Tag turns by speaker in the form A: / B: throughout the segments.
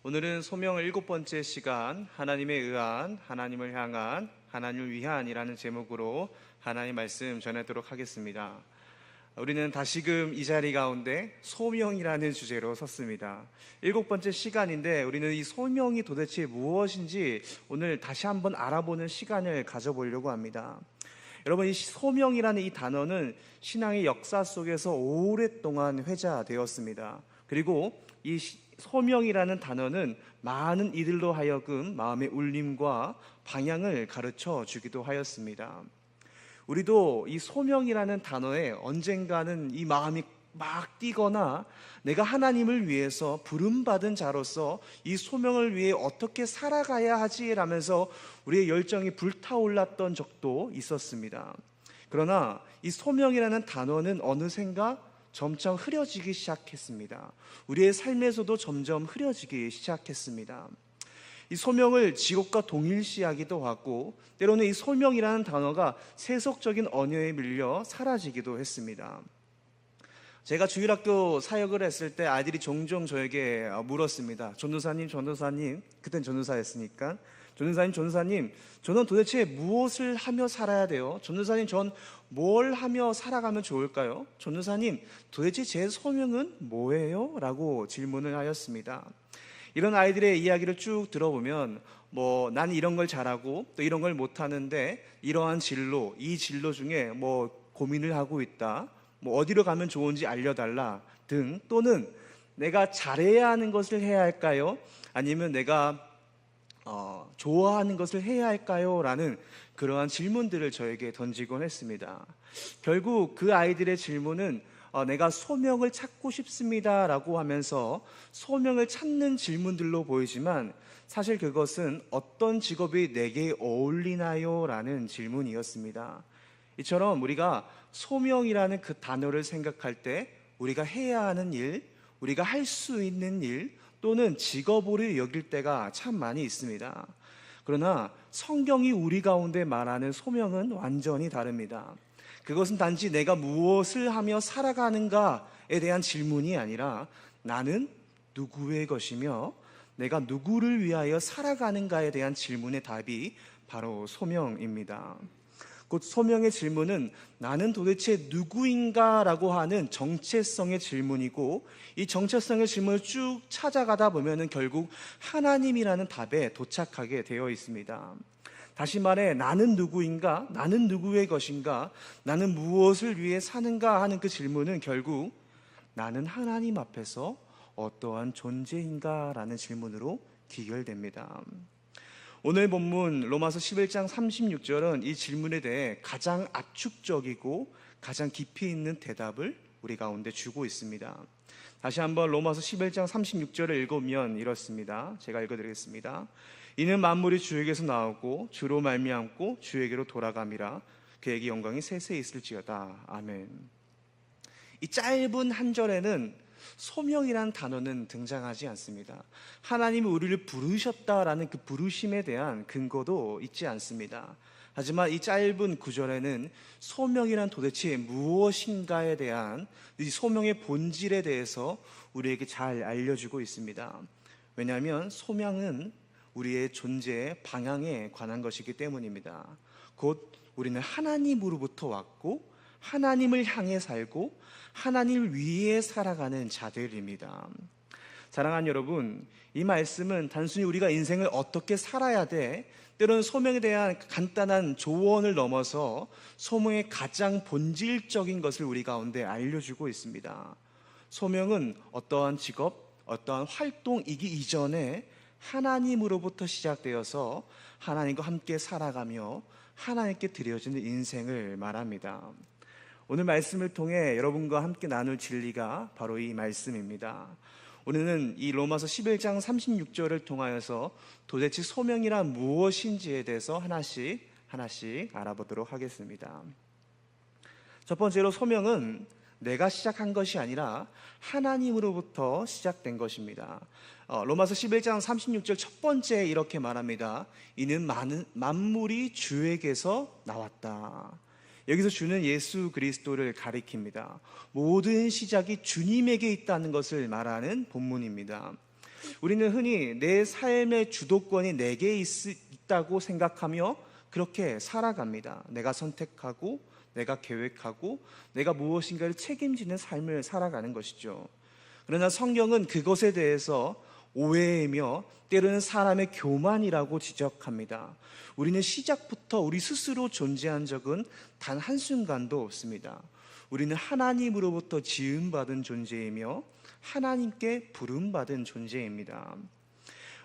A: 오늘은 소명 7번째 시간, 하나님에 의한, 하나님을 향한, 하나님을 위한이라는 제목으로 하나님 말씀 전하도록 하겠습니다. 우리는 다시금 이 자리 가운데 소명이라는 주제로 섰습니다. 7번째 시간인데 우리는 이 소명이 도대체 무엇인지 오늘 다시 한번 알아보는 시간을 가져보려고 합니다. 여러분, 이 소명이라는 이 단어는 신앙의 역사 속에서 오랫동안 회자되었습니다. 그리고 이 소명이라는 단어는 많은 이들로 하여금 마음의 울림과 방향을 가르쳐 주기도 하였습니다. 우리도 이 소명이라는 단어에 언젠가는 이 마음이 막 뛰거나 내가 하나님을 위해서 부름받은 자로서 이 소명을 위해 어떻게 살아가야 하지라면서 우리의 열정이 불타올랐던 적도 있었습니다. 그러나 이 소명이라는 단어는 어느샌가 점점 흐려지기 시작했습니다. 우리의 삶에서도 점점 흐려지기 시작했습니다. 이 소명을 직업과 동일시하기도 하고 때로는 이 소명이라는 단어가 세속적인 언어에 밀려 사라지기도 했습니다. 제가 주일학교 사역을 했을 때 아이들이 종종 저에게 물었습니다. 전도사님, 그땐 전도사였으니까 전도사님, 저는 도대체 무엇을 하며 살아야 돼요? 전도사님, 전 뭘 하며 살아가면 좋을까요? 전도사님, 도대체 제 소명은 뭐예요? 라고 질문을 하였습니다. 이런 아이들의 이야기를 쭉 들어보면 난 이런 걸 잘하고 또 이런 걸 못하는데 이러한 진로, 이 진로 중에 고민을 하고 있다, 어디로 가면 좋은지 알려달라 등, 또는 내가 잘해야 하는 것을 해야 할까요? 아니면 내가 좋아하는 것을 해야 할까요? 라는 그러한 질문들을 저에게 던지곤 했습니다. 결국 그 아이들의 질문은 내가 소명을 찾고 싶습니다 라고 하면서 소명을 찾는 질문들로 보이지만 사실 그것은 어떤 직업이 내게 어울리나요? 라는 질문이었습니다. 이처럼 우리가 소명이라는 그 단어를 생각할 때 우리가 해야 하는 일, 우리가 할 수 있는 일 또는 직업으로 여길 때가 참 많이 있습니다. 그러나 성경이 우리 가운데 말하는 소명은 완전히 다릅니다. 그것은 단지 내가 무엇을 하며 살아가는가에 대한 질문이 아니라 나는 누구의 것이며 내가 누구를 위하여 살아가는가에 대한 질문의 답이 바로 소명입니다. 곧 소명의 질문은 나는 도대체 누구인가라고 하는 정체성의 질문이고, 이 정체성의 질문을 쭉 찾아가다 보면 결국 하나님이라는 답에 도착하게 되어 있습니다. 다시 말해, 나는 누구인가? 나는 누구의 것인가? 나는 무엇을 위해 사는가? 하는 그 질문은 결국 나는 하나님 앞에서 어떠한 존재인가? 라는 질문으로 귀결됩니다. 오늘 본문 로마서 11장 36절은 이 질문에 대해 가장 압축적이고 가장 깊이 있는 대답을 우리 가운데 주고 있습니다. 다시 한번 로마서 11장 36절을 읽으면 이렇습니다. 제가 읽어드리겠습니다. 이는 만물이 주에게서 나오고 주로 말미암고 주에게로 돌아감이라 그에게 영광이 세세히 있을지어다. 아멘. 이 짧은 한 절에는 소명이라는 단어는 등장하지 않습니다. 하나님이 우리를 부르셨다라는 그 부르심에 대한 근거도 있지 않습니다. 하지만 이 짧은 구절에는 소명이란 도대체 무엇인가에 대한 이 소명의 본질에 대해서 우리에게 잘 알려주고 있습니다. 왜냐하면 소명은 우리의 존재의 방향에 관한 것이기 때문입니다. 곧 우리는 하나님으로부터 왔고 하나님을 향해 살고 하나님을 위해 살아가는 자들입니다. 사랑하는 여러분, 이 말씀은 단순히 우리가 인생을 어떻게 살아야 돼, 때로는 소명에 대한 간단한 조언을 넘어서 소명의 가장 본질적인 것을 우리 가운데 알려주고 있습니다. 소명은 어떠한 직업, 어떠한 활동이기 이전에 하나님으로부터 시작되어서 하나님과 함께 살아가며 하나님께 드려지는 인생을 말합니다. 오늘 말씀을 통해 여러분과 함께 나눌 진리가 바로 이 말씀입니다. 우리는 이 로마서 11장 36절을 통하여서 도대체 소명이란 무엇인지에 대해서 하나씩 알아보도록 하겠습니다. 첫 번째로 소명은 내가 시작한 것이 아니라 하나님으로부터 시작된 것입니다. 로마서 11장 36절 첫 번째 이렇게 말합니다. 이는 만물이 주에게서 나왔다. 여기서 주는 예수 그리스도를 가리킵니다. 모든 시작이 주님에게 있다는 것을 말하는 본문입니다. 우리는 흔히 내 삶의 주도권이 내게 있다고 생각하며 그렇게 살아갑니다. 내가 선택하고 내가 계획하고 내가 무엇인가를 책임지는 삶을 살아가는 것이죠. 그러나 성경은 그것에 대해서 오해이며 때로는 사람의 교만이라고 지적합니다. 우리는 시작부터 우리 스스로 존재한 적은 단 한순간도 없습니다. 우리는 하나님으로부터 지음받은 존재이며 하나님께 부름받은 존재입니다.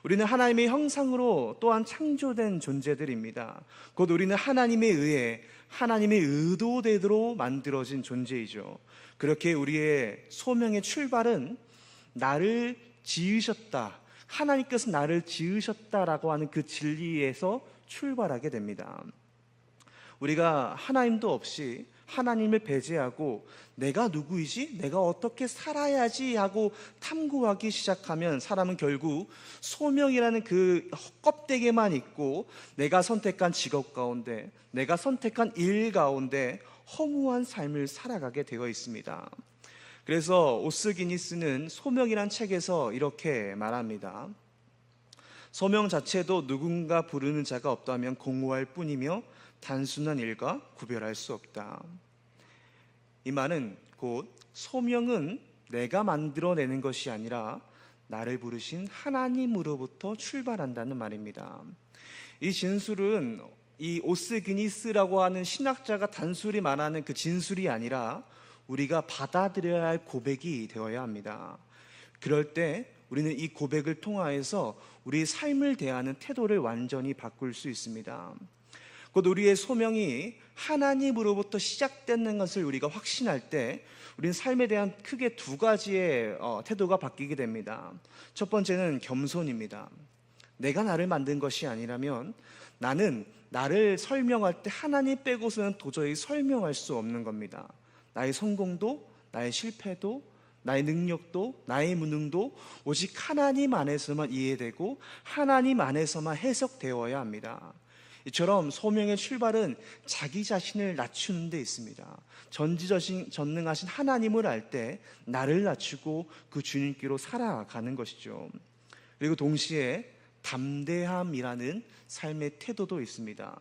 A: 우리는 하나님의 형상으로 또한 창조된 존재들입니다. 곧 우리는 하나님에 의해 하나님의 의도대로 만들어진 존재이죠. 그렇게 우리의 소명의 출발은 나를 지으셨다, 하나님께서 나를 지으셨다라고 하는 그 진리에서 출발하게 됩니다. 우리가 하나님도 없이 하나님을 배제하고 내가 누구이지? 내가 어떻게 살아야지? 하고 탐구하기 시작하면 사람은 결국 소명이라는 그 껍데기만 있고 내가 선택한 직업 가운데, 내가 선택한 일 가운데 허무한 삶을 살아가게 되어 있습니다. 그래서 오스 기니스는 소명이란 책에서 이렇게 말합니다. 소명 자체도 누군가 부르는 자가 없다면 공허할 뿐이며 단순한 일과 구별할 수 없다. 이 말은 곧 소명은 내가 만들어내는 것이 아니라 나를 부르신 하나님으로부터 출발한다는 말입니다. 이 진술은 이 오스 기니스라고 하는 신학자가 단순히 말하는 그 진술이 아니라 우리가 받아들여야 할 고백이 되어야 합니다. 그럴 때 우리는 이 고백을 통하여서 우리의 삶을 대하는 태도를 완전히 바꿀 수 있습니다. 곧 우리의 소명이 하나님으로부터 시작되는 것을 우리가 확신할 때 우리는 삶에 대한 크게 두 가지의 태도가 바뀌게 됩니다. 첫 번째는 겸손입니다. 내가 나를 만든 것이 아니라면 나는 나를 설명할 때 하나님 빼고서는 도저히 설명할 수 없는 겁니다. 나의 성공도, 나의 실패도, 나의 능력도, 나의 무능도 오직 하나님 안에서만 이해되고 하나님 안에서만 해석되어야 합니다. 이처럼 소명의 출발은 자기 자신을 낮추는 데 있습니다. 전지전능하신 하나님을 알 때 나를 낮추고 그 주님께로 살아가는 것이죠. 그리고 동시에 담대함이라는 삶의 태도도 있습니다.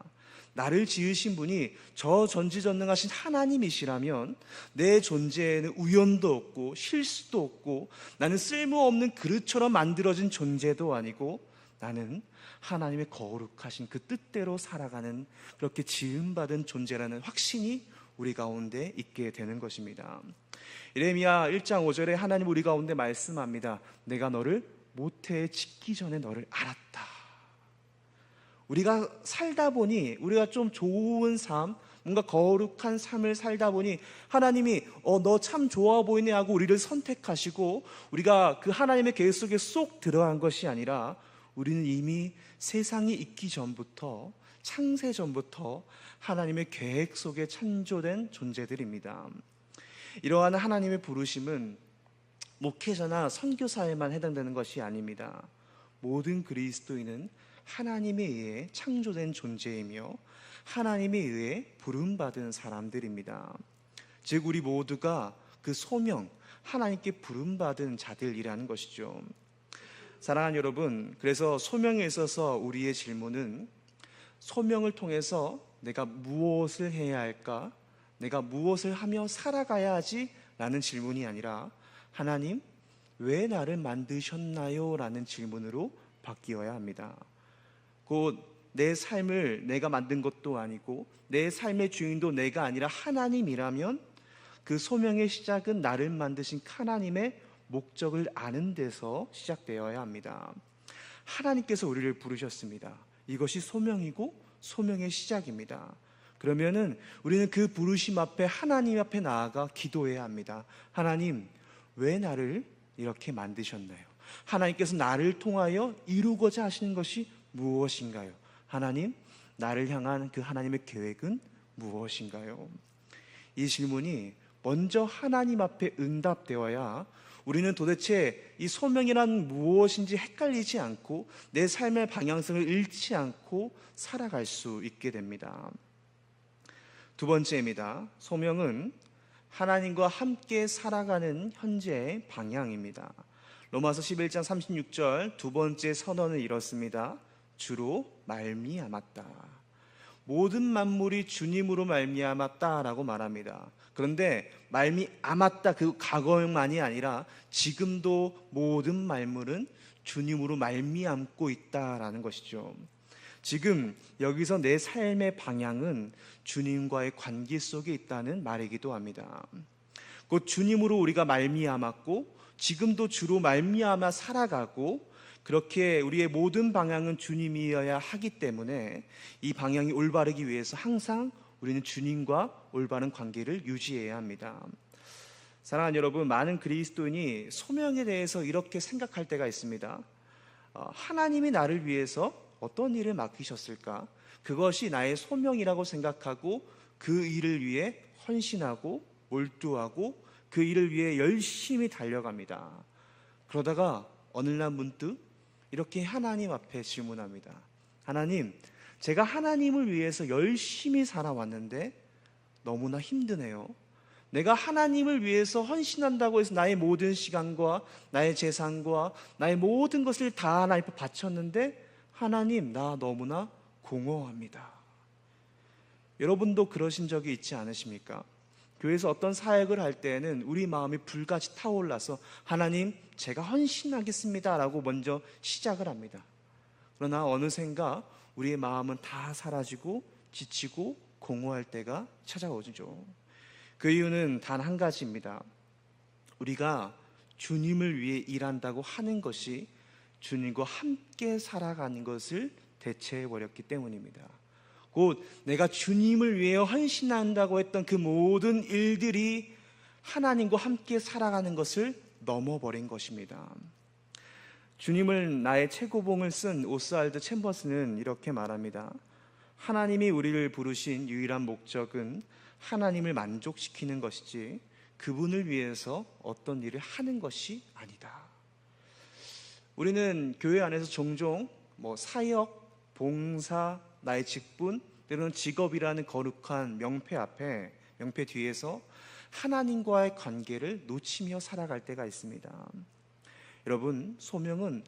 A: 나를 지으신 분이 저 전지전능하신 하나님이시라면 내 존재에는 우연도 없고 실수도 없고 나는 쓸모없는 그릇처럼 만들어진 존재도 아니고 나는 하나님의 거룩하신 그 뜻대로 살아가는 그렇게 지음받은 존재라는 확신이 우리 가운데 있게 되는 것입니다. 예레미야 1장 5절에 하나님 우리 가운데 말씀합니다. 내가 너를 모태에 짓기 전에 너를 알았다. 우리가 살다 보니 우리가 좀 좋은 삶, 뭔가 거룩한 삶을 살다 보니 하나님이 너 참 좋아 보이네 하고 우리를 선택하시고 우리가 그 하나님의 계획 속에 쏙 들어간 것이 아니라 우리는 이미 세상이 있기 전부터, 창세 전부터 하나님의 계획 속에 창조된 존재들입니다. 이러한 하나님의 부르심은 목회자나 선교사에만 해당되는 것이 아닙니다. 모든 그리스도인은 하나님에 의해 창조된 존재이며 하나님에 의해 부름받은 사람들입니다. 즉 우리 모두가 그 소명, 하나님께 부름받은 자들이라는 것이죠. 사랑하는 여러분, 그래서 소명에 있어서 우리의 질문은 소명을 통해서 내가 무엇을 해야 할까? 내가 무엇을 하며 살아가야 하지? 라는 질문이 아니라 하나님, 왜 나를 만드셨나요? 라는 질문으로 바뀌어야 합니다. 곧 내 삶을 내가 만든 것도 아니고 내 삶의 주인도 내가 아니라 하나님이라면 그 소명의 시작은 나를 만드신 하나님의 목적을 아는 데서 시작되어야 합니다. 하나님께서 우리를 부르셨습니다. 이것이 소명이고 소명의 시작입니다. 그러면은 우리는 그 부르심 앞에 하나님 앞에 나아가 기도해야 합니다. 하나님, 왜 나를 이렇게 만드셨나요? 하나님께서 나를 통하여 이루고자 하시는 것이 무엇인가요? 하나님, 나를 향한 그 하나님의 계획은 무엇인가요? 이 질문이 먼저 하나님 앞에 응답되어야 우리는 도대체 이 소명이란 무엇인지 헷갈리지 않고 내 삶의 방향성을 잃지 않고 살아갈 수 있게 됩니다. 두 번째입니다. 소명은 하나님과 함께 살아가는 현재의 방향입니다. 로마서 11장 36절 두 번째 선언은 이렇습니다. 주로 말미암았다. 모든 만물이 주님으로 말미암았다라고 말합니다. 그런데 말미암았다 그 과거만이 아니라 지금도 모든 만물은 주님으로 말미암고 있다라는 것이죠. 지금 여기서 내 삶의 방향은 주님과의 관계 속에 있다는 말이기도 합니다. 곧 주님으로 우리가 말미암았고 지금도 주로 말미암아 살아가고 그렇게 우리의 모든 방향은 주님이어야 하기 때문에 이 방향이 올바르기 위해서 항상 우리는 주님과 올바른 관계를 유지해야 합니다. 사랑하는 여러분, 많은 그리스도인이 소명에 대해서 이렇게 생각할 때가 있습니다. 하나님이 나를 위해서 어떤 일을 맡기셨을까? 그것이 나의 소명이라고 생각하고 그 일을 위해 헌신하고 몰두하고 그 일을 위해 열심히 달려갑니다. 그러다가 어느 날 문득 이렇게 하나님 앞에 질문합니다. 하나님, 제가 하나님을 위해서 열심히 살아왔는데 너무나 힘드네요. 내가 하나님을 위해서 헌신한다고 해서 나의 모든 시간과 나의 재산과 나의 모든 것을 다 하나님 앞에 바쳤는데 하나님, 나 너무나 공허합니다. 여러분도 그러신 적이 있지 않으십니까? 교회에서 어떤 사역을 할 때에는 우리 마음이 불같이 타올라서 하나님, 제가 헌신하겠습니다 라고 먼저 시작을 합니다. 그러나 어느샌가 우리의 마음은 다 사라지고 지치고 공허할 때가 찾아오죠. 그 이유는 단 한 가지입니다. 우리가 주님을 위해 일한다고 하는 것이 주님과 함께 살아가는 것을 대체해버렸기 때문입니다. 곧 내가 주님을 위해 헌신한다고 했던 그 모든 일들이 하나님과 함께 살아가는 것을 넘어버린 것입니다. 주님을 나의 최고봉을 쓴 오스왈드 챔버스는 이렇게 말합니다. 하나님이 우리를 부르신 유일한 목적은 하나님을 만족시키는 것이지 그분을 위해서 어떤 일을 하는 것이 아니다. 우리는 교회 안에서 종종 사역, 봉사, 나의 직분, 때로는 직업이라는 거룩한 명패 뒤에서 하나님과의 관계를 놓치며 살아갈 때가 있습니다. 여러분, 소명은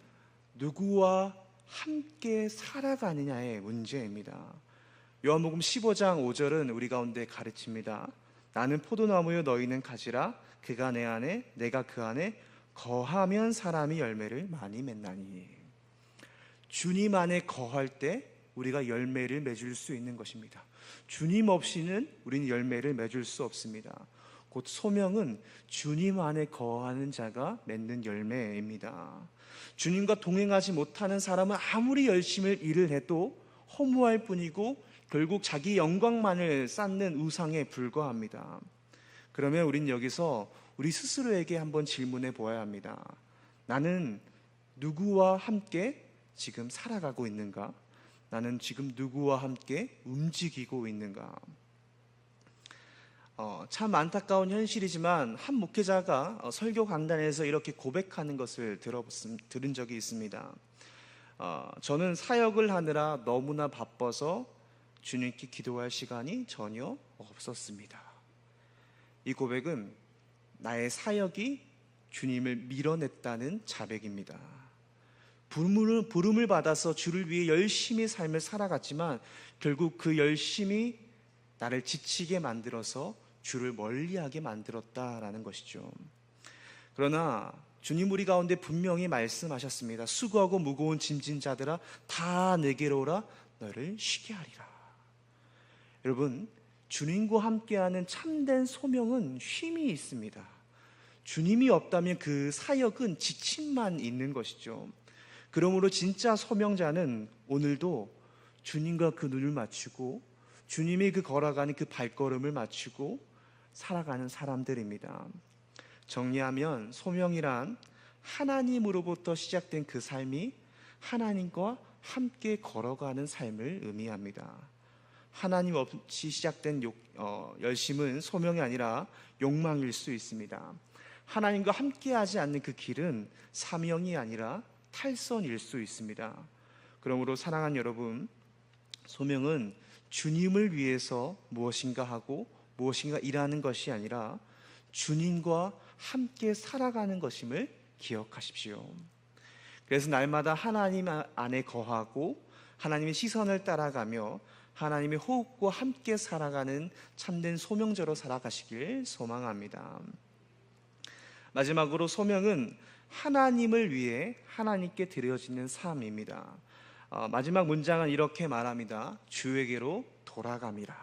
A: 누구와 함께 살아가느냐의 문제입니다. 요한복음 15장 5절은 우리 가운데 가르칩니다. 나는 포도나무요 너희는 가지라. 그가 내 안에 내가 그 안에 거하면 사람이 열매를 많이 맺나니. 주님 안에 거할 때 우리가 열매를 맺을 수 있는 것입니다. 주님 없이는 우리는 열매를 맺을 수 없습니다. 곧 소명은 주님 안에 거하는 자가 맺는 열매입니다. 주님과 동행하지 못하는 사람은 아무리 열심히 일을 해도 허무할 뿐이고 결국 자기 영광만을 쌓는 우상에 불과합니다. 그러면 우린 여기서 우리 스스로에게 한번 질문해 보아야 합니다. 나는 누구와 함께 지금 살아가고 있는가? 나는 지금 누구와 함께 움직이고 있는가? 참 안타까운 현실이지만 한 목회자가 설교 강단에서 이렇게 고백하는 것을 들은 적이 있습니다. 저는 사역을 하느라 너무나 바빠서 주님께 기도할 시간이 전혀 없었습니다. 이 고백은 나의 사역이 주님을 밀어냈다는 자백입니다. 부름을 받아서 주를 위해 열심히 삶을 살아갔지만 결국 그 열심이 나를 지치게 만들어서 주를 멀리하게 만들었다라는 것이죠. 그러나 주님 우리 가운데 분명히 말씀하셨습니다. 수고하고 무거운 짐진 자들아 다 내게로 오라. 너를 쉬게 하리라. 여러분, 주님과 함께하는 참된 소명은 쉼이 있습니다. 주님이 없다면 그 사역은 지침만 있는 것이죠. 그러므로 진짜 소명자는 오늘도 주님과 그 눈을 맞추고 주님이 그 걸어가는 그 발걸음을 맞추고 살아가는 사람들입니다. 정리하면 소명이란 하나님으로부터 시작된 그 삶이 하나님과 함께 걸어가는 삶을 의미합니다. 하나님 없이 시작된 열심은 소명이 아니라 욕망일 수 있습니다. 하나님과 함께하지 않는 그 길은 사명이 아니라 탈선일 수 있습니다. 그러므로 사랑하는 여러분, 소명은 주님을 위해서 무엇인가 하고 무엇인가 일하는 것이 아니라 주님과 함께 살아가는 것임을 기억하십시오. 그래서 날마다 하나님 안에 거하고 하나님의 시선을 따라가며 하나님의 호흡과 함께 살아가는 참된 소명자로 살아가시길 소망합니다. 마지막으로 소명은 하나님을 위해 하나님께 드려지는 삶입니다. 마지막 문장은 이렇게 말합니다. 주에게로 돌아감이라.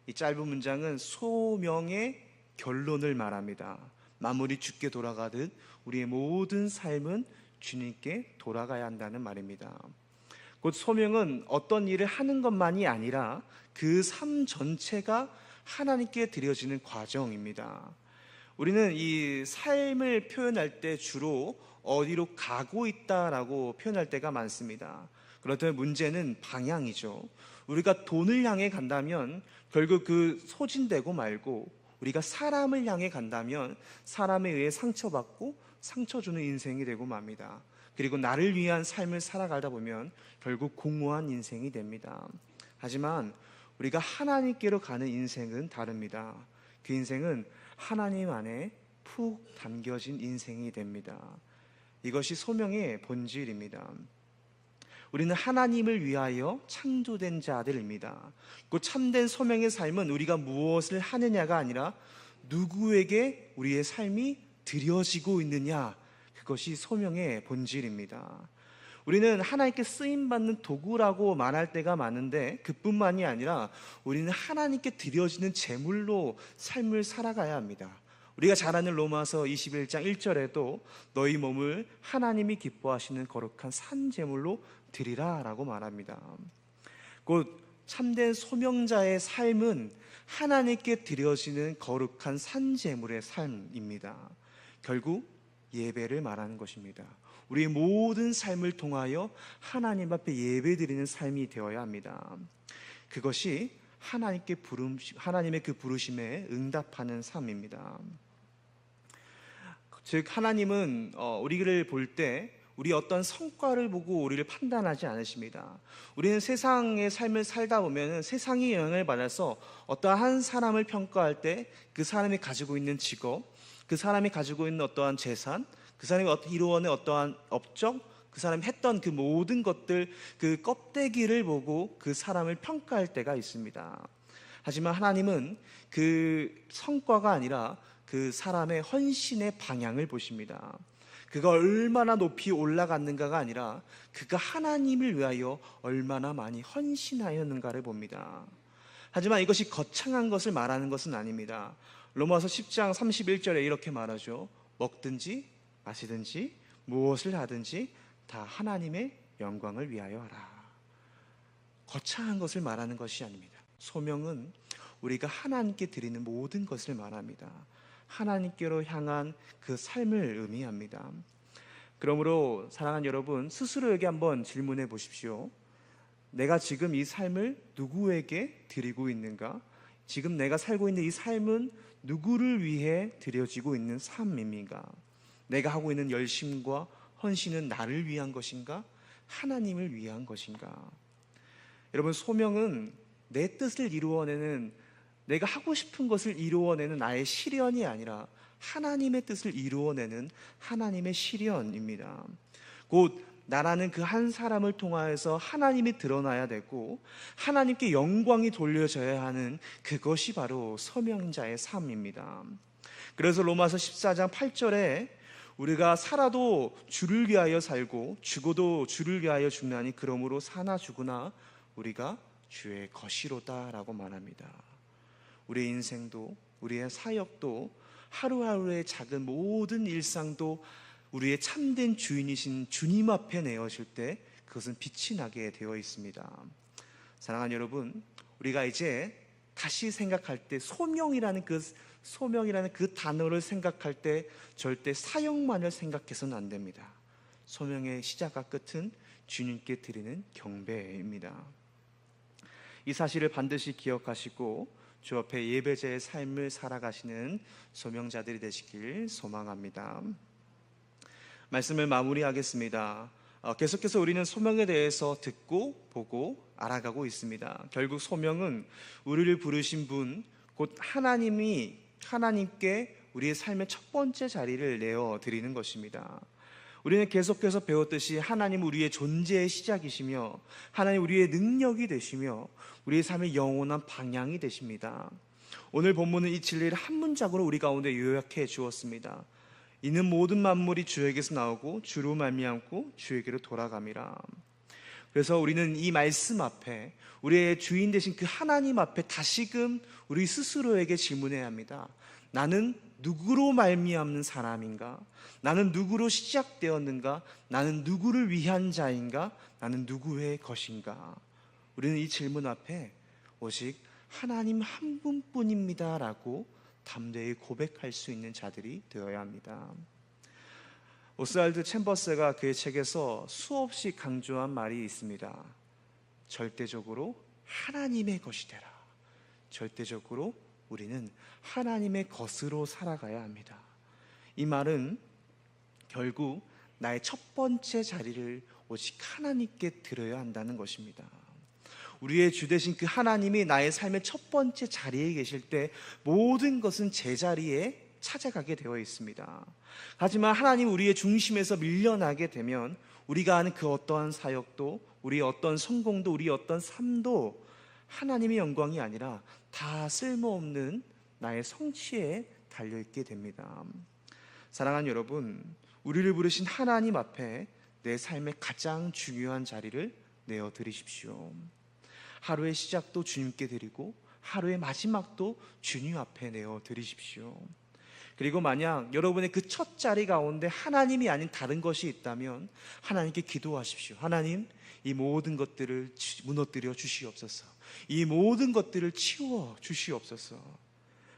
A: 이 짧은 문장은 소명의 결론을 말합니다. 만물이 주께 돌아가듯 우리의 모든 삶은 주님께 돌아가야 한다는 말입니다. 곧 소명은 어떤 일을 하는 것만이 아니라 그 삶 전체가 하나님께 드려지는 과정입니다. 우리는 이 삶을 표현할 때 주로 어디로 가고 있다라고 표현할 때가 많습니다. 그렇다면 문제는 방향이죠. 우리가 돈을 향해 간다면 결국 그 소진되고 말고, 우리가 사람을 향해 간다면 사람에 의해 상처받고 상처 주는 인생이 되고 맙니다. 그리고 나를 위한 삶을 살아가다 보면 결국 공허한 인생이 됩니다. 하지만 우리가 하나님께로 가는 인생은 다릅니다. 그 인생은 하나님 안에 푹 담겨진 인생이 됩니다. 이것이 소명의 본질입니다. 우리는 하나님을 위하여 창조된 자들입니다. 그 참된 소명의 삶은 우리가 무엇을 하느냐가 아니라 누구에게 우리의 삶이 드려지고 있느냐, 그것이 소명의 본질입니다. 우리는 하나님께 쓰임받는 도구라고 말할 때가 많은데 그뿐만이 아니라 우리는 하나님께 드려지는 제물로 삶을 살아가야 합니다. 우리가 잘 아는 로마서 21장 1절에도 너희 몸을 하나님이 기뻐하시는 거룩한 산제물로 드리라 라고 말합니다. 곧 참된 소명자의 삶은 하나님께 드려지는 거룩한 산제물의 삶입니다. 결국 예배를 말하는 것입니다. 우리의 모든 삶을 통하여 하나님 앞에 예배드리는 삶이 되어야 합니다. 그것이 하나님의 그 부르심에 응답하는 삶입니다. 즉 하나님은 우리를 볼 때 우리 어떤 성과를 보고 우리를 판단하지 않으십니다. 우리는 세상의 삶을 살다 보면 세상의 영향을 받아서 어떠한 사람을 평가할 때 그 사람이 가지고 있는 직업, 그 사람이 가지고 있는 어떠한 재산, 그 사람이 이루어낸 어떠한 업적, 그 사람이 했던 그 모든 것들, 그 껍데기를 보고 그 사람을 평가할 때가 있습니다. 하지만 하나님은 그 성과가 아니라 그 사람의 헌신의 방향을 보십니다. 그가 얼마나 높이 올라갔는가가 아니라 그가 하나님을 위하여 얼마나 많이 헌신하였는가를 봅니다. 하지만 이것이 거창한 것을 말하는 것은 아닙니다. 로마서 10장 31절에 이렇게 말하죠. 먹든지 마시든지 무엇을 하든지 다 하나님의 영광을 위하여 하라. 거창한 것을 말하는 것이 아닙니다. 소명은 우리가 하나님께 드리는 모든 것을 말합니다. 하나님께로 향한 그 삶을 의미합니다. 그러므로 사랑하는 여러분, 스스로에게 한번 질문해 보십시오. 내가 지금 이 삶을 누구에게 드리고 있는가? 지금 내가 살고 있는 이 삶은 누구를 위해 드려지고 있는 삶입니까? 내가 하고 있는 열심과 헌신은 나를 위한 것인가? 하나님을 위한 것인가? 여러분, 소명은 내 뜻을 이루어내는, 내가 하고 싶은 것을 이루어내는 나의 실현이 아니라 하나님의 뜻을 이루어내는 하나님의 실현입니다. 곧 나라는 그 한 사람을 통하여서 하나님이 드러나야 되고 하나님께 영광이 돌려져야 하는 그것이 바로 소명자의 삶입니다. 그래서 로마서 14장 8절에 우리가 살아도 주를 위하여 살고 죽어도 주를 위하여 죽나니 그러므로 사나 죽으나 우리가 주의 것이로다 라고 말합니다. 우리의 인생도 우리의 사역도 하루하루의 작은 모든 일상도 우리의 참된 주인이신 주님 앞에 내어질 때 그것은 빛이 나게 되어 있습니다. 사랑하는 여러분, 우리가 이제 다시 생각할 때 소명이라는 그 단어를 생각할 때 절대 사역만을 생각해서는 안 됩니다. 소명의 시작과 끝은 주님께 드리는 경배입니다. 이 사실을 반드시 기억하시고 주 앞에 예배자의 삶을 살아가시는 소명자들이 되시길 소망합니다. 말씀을 마무리하겠습니다. 계속해서 우리는 소명에 대해서 듣고 보고 알아가고 있습니다. 결국 소명은 우리를 부르신 분, 곧 하나님께 우리의 삶의 첫 번째 자리를 내어드리는 것입니다. 우리는 계속해서 배웠듯이 하나님 우리의 존재의 시작이시며 하나님 우리의 능력이 되시며 우리의 삶의 영원한 방향이 되십니다. 오늘 본문은 이 진리를 한 문장으로 우리 가운데 요약해 주었습니다. 이는 모든 만물이 주에게서 나오고 주로 말미암고 주에게로 돌아감이라. 그래서 우리는 이 말씀 앞에 우리의 주인 되신 그 하나님 앞에 다시금 우리 스스로에게 질문해야 합니다. 나는 누구로 말미암는 사람인가? 나는 누구로 시작되었는가? 나는 누구를 위한 자인가? 나는 누구의 것인가? 우리는 이 질문 앞에 오직 하나님 한 분뿐입니다 라고 담대히 고백할 수 있는 자들이 되어야 합니다. 오스왈드 챔버스가 그의 책에서 수없이 강조한 말이 있습니다. 절대적으로 하나님의 것이 되라. 절대적으로 우리는 하나님의 것으로 살아가야 합니다. 이 말은 결국 나의 첫 번째 자리를 오직 하나님께 드려야 한다는 것입니다. 우리의 주 되신 그 하나님이 나의 삶의 첫 번째 자리에 계실 때 모든 것은 제자리에 찾아가게 되어 있습니다. 하지만 하나님 우리의 중심에서 밀려나게 되면 우리가 하는 그 어떠한 사역도, 우리의 어떤 성공도, 우리의 어떤 삶도 하나님의 영광이 아니라 다 쓸모없는 나의 성취에 달려있게 됩니다. 사랑하는 여러분, 우리를 부르신 하나님 앞에 내 삶의 가장 중요한 자리를 내어드리십시오. 하루의 시작도 주님께 드리고 하루의 마지막도 주님 앞에 내어드리십시오. 그리고 만약 여러분의 그 첫 자리 가운데 하나님이 아닌 다른 것이 있다면 하나님께 기도하십시오. 하나님, 이 모든 것들을 무너뜨려 주시옵소서. 이 모든 것들을 치워 주시옵소서.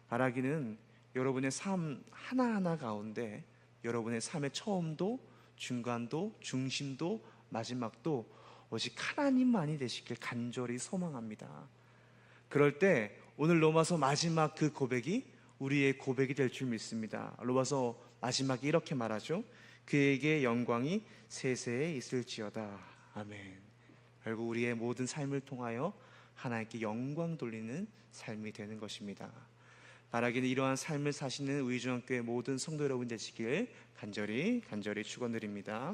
A: 바라기는 여러분의 삶 하나하나 가운데 여러분의 삶의 처음도 중간도 중심도 마지막도 오직 하나님만이 되시길 간절히 소망합니다. 그럴 때 오늘 로마서 마지막 그 고백이 우리의 고백이 될 줄 믿습니다. 로마서 마지막에 이렇게 말하죠. 그에게 영광이 세세에 있을지어다. 아멘. 결국 우리의 모든 삶을 통하여 하나님께 영광 돌리는 삶이 되는 것입니다. 바라기는 이러한 삶을 사시는 우리중앙교회 모든 성도 여러분 되시길 간절히 축원드립니다.